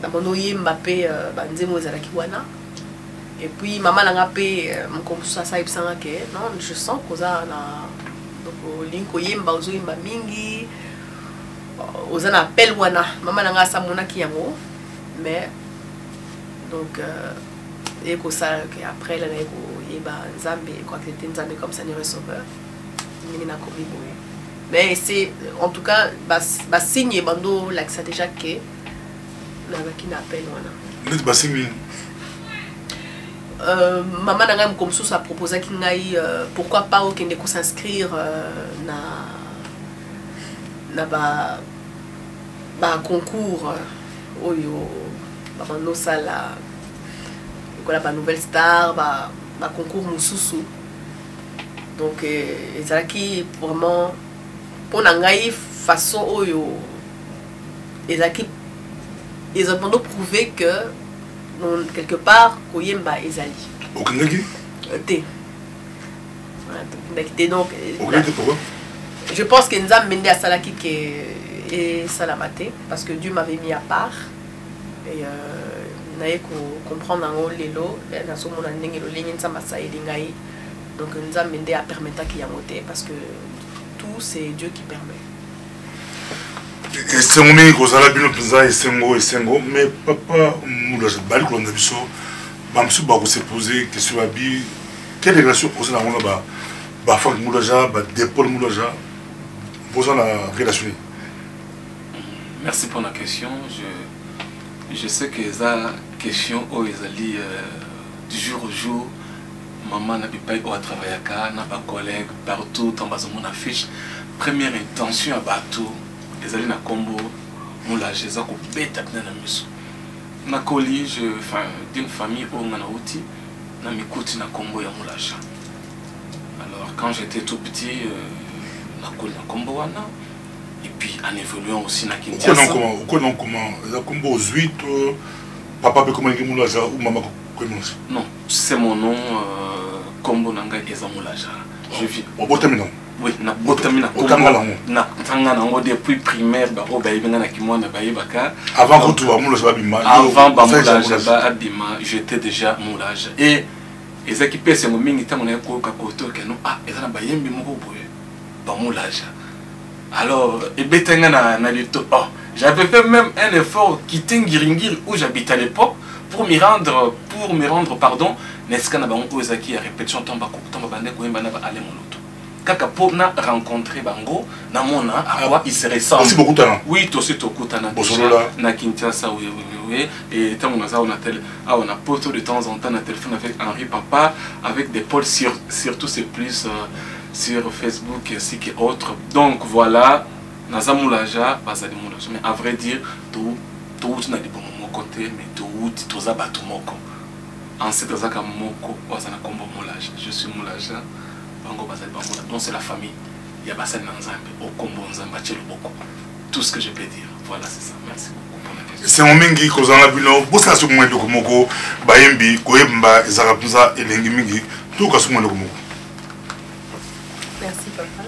na mando yemba pe banzembo ezalaki wana. Et puis maman nanga pe mkombusa sa ibsanga ke non je sens koza na donc linko yemba ozo yemba mingi oza na appel wana maman nanga sa monaki yango mais donc et que ça après là yeba nzambe quoi que c'était nzambe comme ça ni receveur ni na kobi boye. Mais c'est en tout cas ba signe bando like ça déjà que na baki na appel wana net ba signe. Maman nanga mkomso ça proposait qu'il n'aille pourquoi pas au kende ko s'inscrire na ba concours oyo ba bando sala quoi la nouvelle star ba concours mususu. Donc ezaki vraiment pour nangai façon oyo ezaki ils ont prouvé que donc, quelque part koyemba ezali okangaki te donc okangaki pourquoi je pense que nzambe mende asalaki ke et salamate parce que Dieu m'avait mis à part et naye comprendre en lelo na so mona ndenge lo lingi nzambe asaeli ngai donc nzambe mende a permetaki yango te parce que tout c'est Dieu qui permet. Et c'est mon ami Kozala Bino Pinza et Sengo, mais papa Moulaja Bali Kolanda Biso, Bamsou Bako s'est posé question à Bi, quelle relation Kozala on a Franck Moulaja, Dépol Moulaja, besoin de relation. Merci pour la question. Je sais que la question est du jour au jour. Maman n'a pas eu à travailler avec n'a pas collègue partout, en bas de mon affiche. Première intention à bateau, les alliés na combo, mon la j'ai zako bête à na miso. Na collège, enfin d'une famille où on a outil, na mikuti na combo ya moulacha. Alors quand j'étais tout petit, na collège na combo wana. Et puis en évoluant aussi na Kinshasa. Comment la combo aux 8, papa peut communiquer moulacha ou maman comment? Non, c'est mon nom. Combo nanga eza moulaja. Je vis. Au botamina. Oui, na botamina. Au Tangalango. Na Tangalango depuis primaire, baro baïbenga na kimona baïbaka. Avant que tu vas moulaja abima. Avant moulaja abima, j'étais déjà moulaja. Et eza ki pese mo mingi tango na ko ka koto ke no eza na bayembi moko boye ba moulaja. Alors, et betenga na lito. Oh, j'avais fait même un effort quitter Ngiringiri où j'habitais à l'époque pour me rendre pardon. N'est-ce qu'on a osaki à répétition tamba bande ko yemba na ba ale moloto kaka pour na rencontrer bango na mona à quoi il se ressemble. Aussi beaucoup talent. Oui, aussi to kutana na Kinshasa oui et tant on a tel on a poto de temps en temps na téléphone avec Henri Papa avec des posts surtout c'est plus sur Facebook ainsi que autres. Donc voilà naza moulaja bazali moulaja mais à vrai dire tout na di bon côté mais tout za bato moko. En cette moko wazana kombo moulage. Je suis moulaja bango bazali bango donc c'est la famille. Il y a basali nzambe au kombo nzamba chelo boko. Tout ce que je peux dire. Voilà c'est ça. Merci beaucoup pour la question. C'est mon mingi kozana bino bosa su mwendo komoko bayembi koyemba ezakapunza elengi mingi tout ka su mwendo komoko. Merci papa.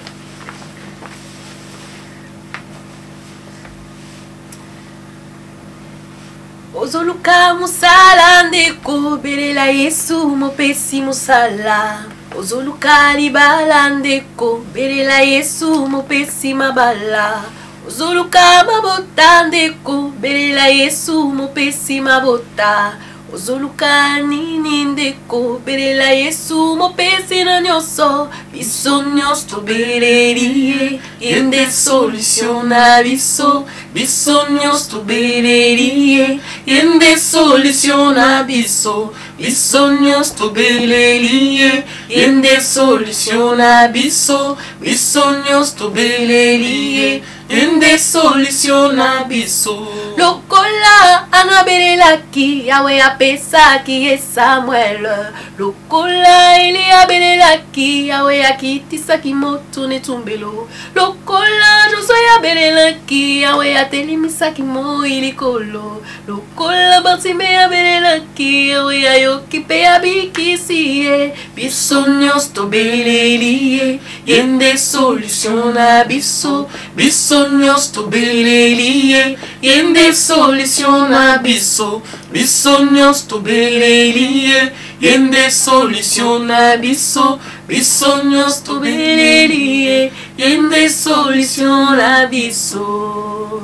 Ozoluka musala ndeko belela Yesu mopesi musala. Ozoluka libala ndeko belela Yesu mopesi mabala. Ozoluka mabota ndeko belela Yesu mopesi mabota. Ozoluka nini ndeko belela Yesu mopesi na nyonso. Biso nyonso tobelelie yende solution na biso. Biso nyonso tobelelie yende solution na biso. Biso nyonso tobelelie yende solution na biso. Biso nyonso tobelelie yende solution na biso. Lokola anabelelaki yawe apesaki ye Samuel. Lokola Eli abelelaki yawe akitisaki moto netumbelo. Lokola Josué abelelaki yawe atelimisaki moi likolo. Lokola Bartime abelelaki yawe ayoki pe abikisi ye. Biso nyonso tobelelie yende solution na biso. Biso nyonso tobelelie yende solution na biso. Biso nyonso tobelelie yende solution na biso. Biso nyonso tobelelie yende solution na biso.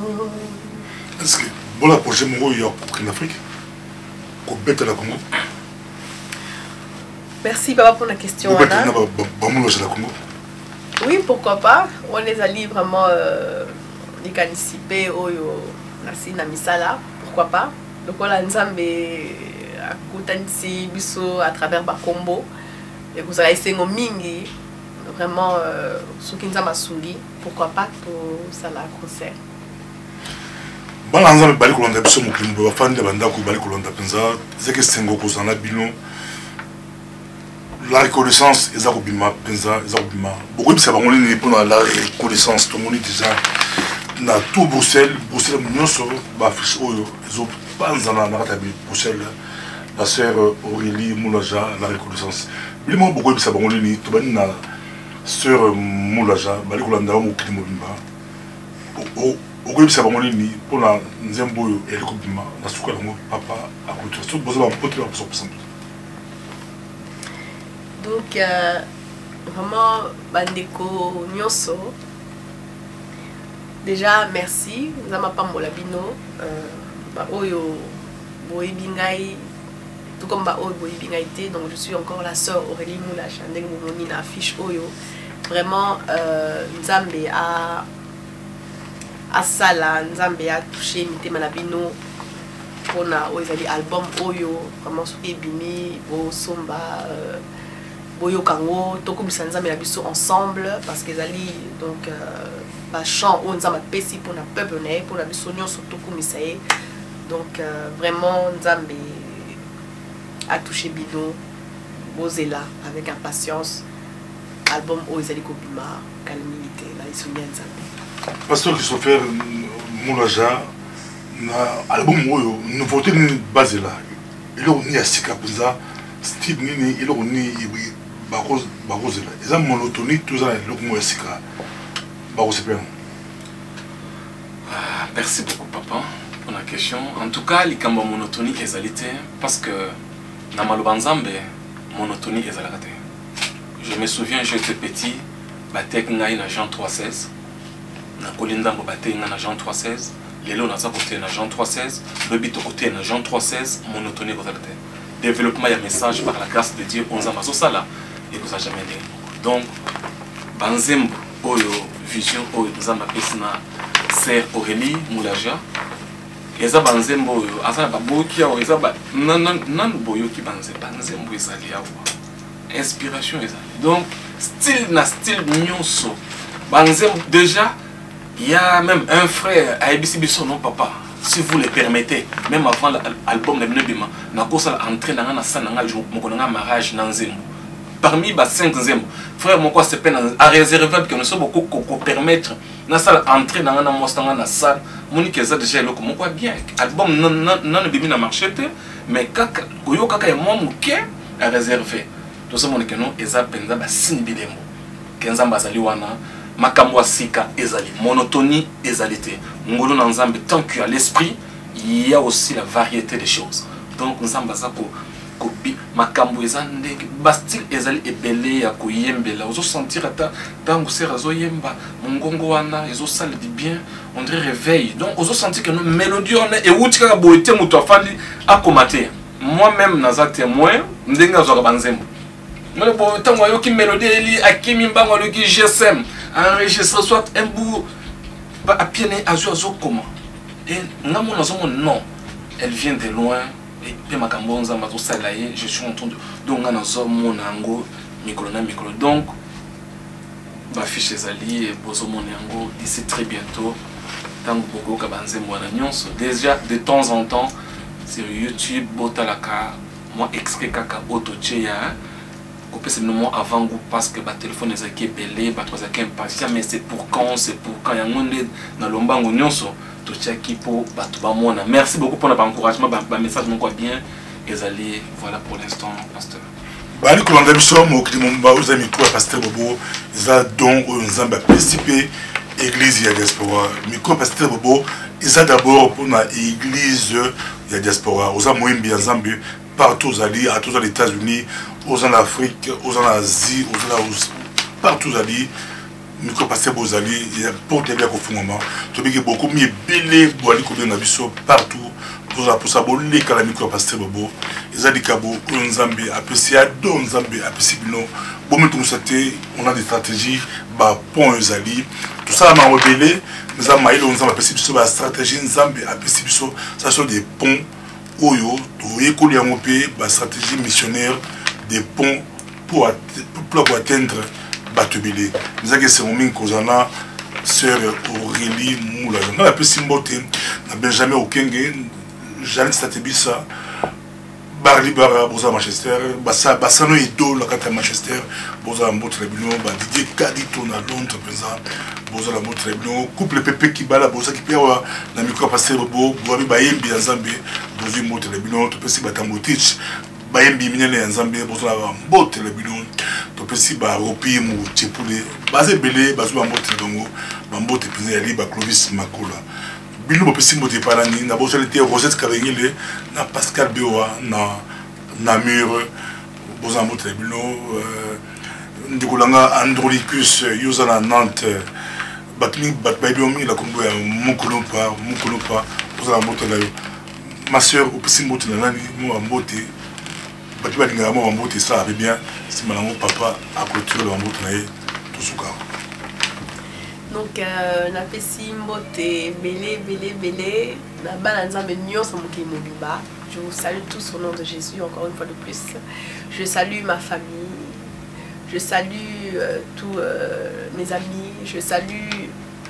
Est-ce que bon la prochaine mot il y a en Afrique ko bête la Congo. Merci papa pour la question. Oui, pourquoi pas. On les a dit vraiment les caniciper oyo nasi na misala, pourquoi pas. Donc on a nzambe akutanisi biso à travers Bakombo et vous avez essayé mingi vraiment soki nzamba sungi, pourquoi pas pour ça la concert. Bala nzambe bali kolonda biso mokimbo bafande bandako bali kolonda penza zeke sengo kozana bino. La reconnaissance est à Bima, beaucoup de ça va pour la reconnaissance. Tout le monde déjà dans tout Bruxelles, nous sommes affichés ils ont pas dans Bruxelles. La sœur Aurélie Moulaja, la reconnaissance. Mais moi beaucoup de ça va tout le monde sœur Moulaja, Balikolanda Mokimo Bimba. Au groupe ça va pour la Nzemboyo et le Bima, la souka papa à côté. Tout besoin de porter la personne. Donc, vraiment, Bandeko Nyonso, déjà merci, nous avons pas molabino, Oyo Boibingai, tout comme Oyo Boibingaïté, donc je suis encore la sœur Aurélie Moulacha, Ndeng Moumoni na affiche Oyo, vraiment Nzambe a sala, Nzambe a touché mitema na bino pona oezali album oyo vraiment soki bimi bo somba boyo kango tokomisa Nzambe na biso ensemble parce que ezali donc ba chant o Nzambe pesi pona peuple na ye pona biso nyonso tokomisa ye donc vraiment Nzambe a touché bino bozela avec impatience album oezali kobima calmité la isunya Nzambe. Pasteur Christopher Moulaja na album oyo nouveauté ni base là il est ni sika kuza style nini il est ni bakoze là eza monotonie tout ça le mo sika bakosepela. Merci beaucoup papa pour la question. En tout cas likambo monotonie ezalité parce que na maloba Nzambe monotonie ezalaka. Je me souviens j'étais petit batek ngai na Jean 3:16 na kolindambo batek ngai na Jean 3:16 lelo naza côté na Jean 3:16 le bito côté na Jean 3:16 monotonie ezalaka. Développement ya message par la grâce de Dieu on zamba so sala et vous a jamais dit. Donc banzembo oyo vision oyo Nzamba pesina c'est Aurélie Moulaja eza banzembo oyo asa baboki oyo eza ba nan boyoki banzembo ezali awa inspiration ezali donc style na style nyonso banzembo déjà il y a même un frère à ABC Bisson non papa si vous le permettez même avant l'album de Nebima na kosa entrer dans na sana nga mokonanga mariage na nzembo parmi ba 5 nzembo frère moko c'est peine à réserver que nous sommes beaucoup ko permettre na salle entrer dans na mostanga na salle monique eza déjà eloko moko bien album non bimi na marché mais kaka koyo kaka e mo muke à réserver to so monique non eza penza ba signe bilembo kenzamba zali wana makambo asika ezali monotonie ezalité ngolo na Nzambe tant qu'il y a l'esprit il y a aussi la variété des choses donc Nzamba zako kobi makambo ezande bastil ezali ebele ya koyembela ozo sentir ata tango sera zo yemba mongongo wana ezo sale di bien on dirait réveil donc ozo sentir que no mélodie on et outi kaka boete muto afandi akomate moi même naza témoin ndenga zo ka banzembo mole bo tango yo ki mélodie eli akimi mbango lo ki GSM enregistrer soit un bout à pied azo comment et ngamo nazo non elle vient de loin et puis ma cambonza ma tout ça là je suis en train de donc on a zo mon ango micro donc ba fiche ezali et bozo mon ango d'ici très bientôt tango boko ka banzembo na nyonso déjà de temps en temps sur YouTube botalaka moi extrait kaka autocheya couper ce moment avant goût parce que ba téléphone ezaki belé ba trois zaki impatient mais c'est pour quand ya monde na lombango nyonso to chaki po ba to ba mona. Merci beaucoup pour l'encouragement ba message mon quoi bien ezali voilà pour l'instant pasteur bali ko landa biso mo kidi momba uzami ko pasteur Bobo za donc Nzamba participer église ya diaspora miko pasteur Bobo isa d'abord pour na église ya diaspora oza moyembi ya Nzambe partout aux alliés, à tous les États-Unis, aux en Afrique, aux en Asie, partout aux alliés, nous passons aux alliés, il y a pour te bien au fondement. Tu veux que beaucoup mieux belé, boali comme on a vu partout pour ça les cas micro pasteur Bobo, ils a dit cabo, Nzambe apprécié, Nzambe apprécié non. Bon mais tout ça on a des stratégies, bah pont aux alliés, tout ça m'a rebellé, nous avons maillé Nzambe apprécié sur la stratégie Nzambe apprécié sur ça sont des ponts. Oyo, to la stratégie missionnaire des ponts pour atteindre Batubile. Nous avons c'est mon kozana sœur Aurélie Moulaja. On a appelé Simbote, na Benjamin Okenge, Jeanne Statebisa, Barli Bara, Boza Manchester, Bassano Edo, la carte Manchester, Boza Mbotrébulon, Didier Kadito na Londres, Boza la Mbotrébulon, couple Pepe qui bala, Boza qui perd la micro passé Bobo, Boabi Bayembi Nzambe, Bozi Mbotrébulon, tu peux si Batamotich, Bayembi Minele Nzambe, Boza la Mbotrébulon, tu peux si Baropi Mou Tchepule, Bazé Belé, Bazou Mbotrébulon, Mbotrébulon, Ali Baklovis Makola. Bino bopesi mbote palani na bosolité Rosette Kabengile na Pascal Beoa na Namur bozambo tribunal ndikolanga Andronicus yoza na Nantes batmi batbaibiomi la kombo ya Mukulupa bozala mbote la yo ma sœur opesi mbote na nani mo mbote batba linga mo mbote ça avait bien si malango papa a clôturé le mbote na ye tout Souka. Donc, napesi mbote belé na balanza menyo sa mokili mobimba. Je vous salue tous au nom de Jésus encore une fois de plus. Je salue ma famille. Je salue tous mes amis. Je salue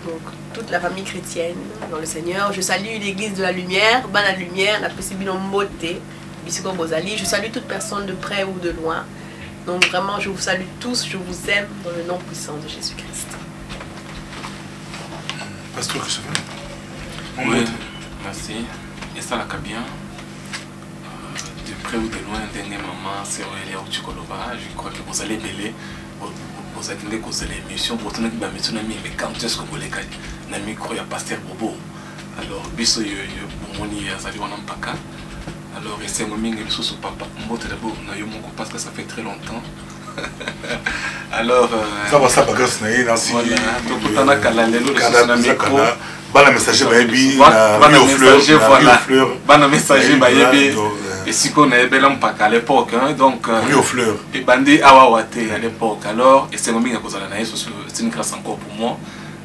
donc toute la famille chrétienne dans le Seigneur. Je salue l'église de la lumière, Bana lumière, napesi bino mbote, bisiko bozali. Je salue toute personne de près ou de loin. Donc vraiment, je vous salue tous, je vous aime dans le nom puissant de Jésus-Christ. Pasteur Christophe. Oui, merci. Et ça l'a bien. De près ou de loin, dernier maman, c'est Aurélia Ochikoloba. Je crois que vous allez mêler. Vous allez causer l'émission. Vous allez me mettre mais quand est-ce que vous voulez na micro ya Pasteur Bobo. Alors, biso yo bomoni azali wana mpaka. Alors, c'est mon mingi biso so papa. Mbote d'abord na yo moko parce que ça fait très longtemps. Alors, ça va ça bagarre na yé nansi. Voilà, donc tana kala lelo le na micro. Bana messager bayebi na messager voilà. Bana messager bayebi. Et si qu'on avait bel à l'époque, hein, donc aux fleurs. Et bandé awawate à l'époque. Alors, et c'est une chose c'est une grâce encore pour moi.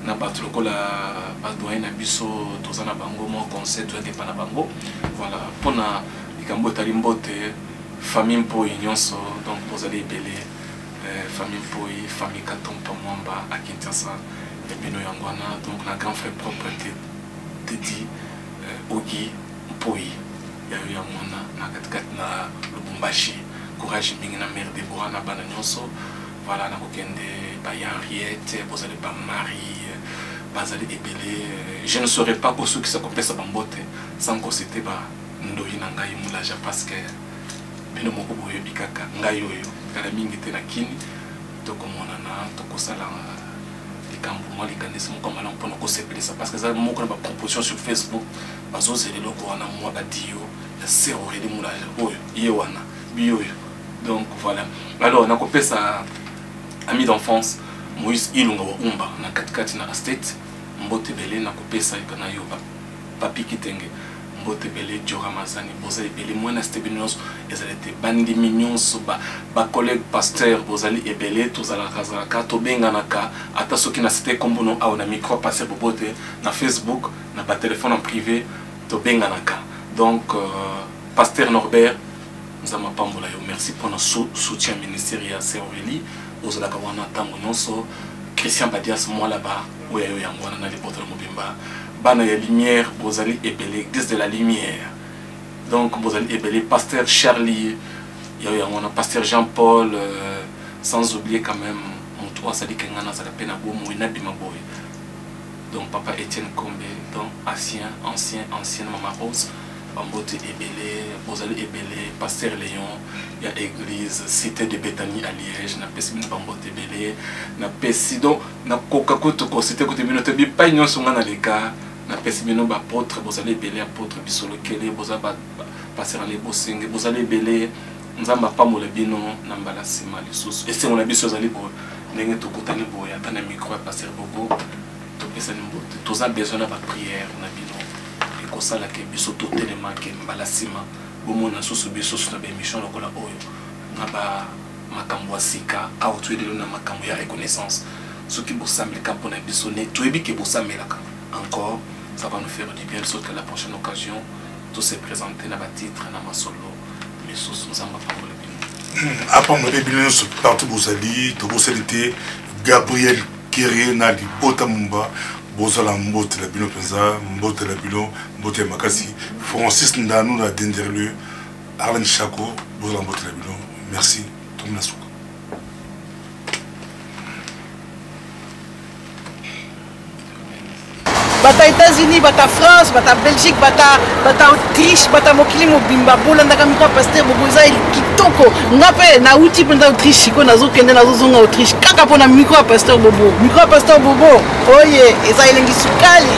Na battu le la badoyen na biso tozana bango mon conseil tout est pas na bango. Voilà, pour na ikambo talimbote famille poi nyonso donc vous allez belé famille poi famille Katompa Mwamba à Kinshasa et bino yangwana donc na grand frère propre te dit Ogi poi ya mwana na katikati na Lubumbashi courage mingi na mère Deborah na bana nyonso voilà na kokende ba Henriette vous allez ba Marie bazali ebele je ne saurais pas pour ceux qui se compensent bambote sans que c'était ba ndoyi na ngai mulaja parce que bino moko boye bikaka ngai oyo kala mingi te na kini to komona na to kosala likambo moi likanisi moko mala mpona kosepelisa parce que ça moko na ba proposition sur Facebook bazozeli loko wana moi badio ya sero redi mulaja oyo ye wana biyoyo donc voilà alors na kopesa ami d'enfance Moïse Ilunga wa Umba na katikati na estate mbote bele na kopesa ikana yo papi kitenge mbote bele Diora Mazani bozali bele mwana stebinos ezalete bandi mignons ba collègue pasteur bozali ebele tozala kazaka to benga naka ata soki na cité kombono au na micro passer bobote na Facebook na ba téléphone en privé to benga naka donc pasteur Norbert nzama pambola yo merci pour notre soutien ministériel c'est Aurélie ozala kawana tango nyonso Christian Badias moi là-bas où yo yangwana na lipoto mobimba bana ya lumière bozali ebele église de la lumière donc bozali ebele pasteur Charlie yo yangwana pasteur Jean-Paul sans oublier quand même mon toi ça dit que ngana ça la peine à bomo ina bimaboy donc papa Étienne Kombe donc ancien maman Rose Bambote ebele bozali ebele pasteur Léon ya église cité de Béthanie à Liège na pesi bino Bambote ebele na pesi donc na kokakoto ko cité côté bino te bi pa nyonso ngana leka na pesi bino ba apôtre bozali ebele apôtre bisolo kele bozali pasteur ale bosenge bozali ebele nzamba pamola bino na mbala sima lisusu et c'est mon abiso zali bo ndenge to kotani bo ya tana micro ya pasteur Bobo to pesa ni mbote to za besoin na ba prière na bino kosala ke biso to telema ke mbala sima bomona susu biso na ba émission lokola oyo na ba makambo asika au tuedelo na makambo ya reconnaissance ce qui bosamble kampo na biso ne toyebi ke bosamelaka encore ça va nous faire du bien sauf que la prochaine occasion tout se présenter na ba titre na masolo mais susu nzamba pa le bien après mon début sur partout bozali to bosalite Gabriel Kéré na li Otamumba bozala mbote la bino penza mbote la bino mbote makasi Francis Ndanu na denderle Arlen Chako bozala mbote la bino merci tomna suka bata États-Unis bata France bata Belgique bata Autriche bata mokili mobimba bolandaka mika pasteur boboza kitoko ngape na uti penda Autriche ko nazokende nazozonga Autriche kaka pona micro pasteur Bobo micro pasteur Bobo oye eza elengi sukali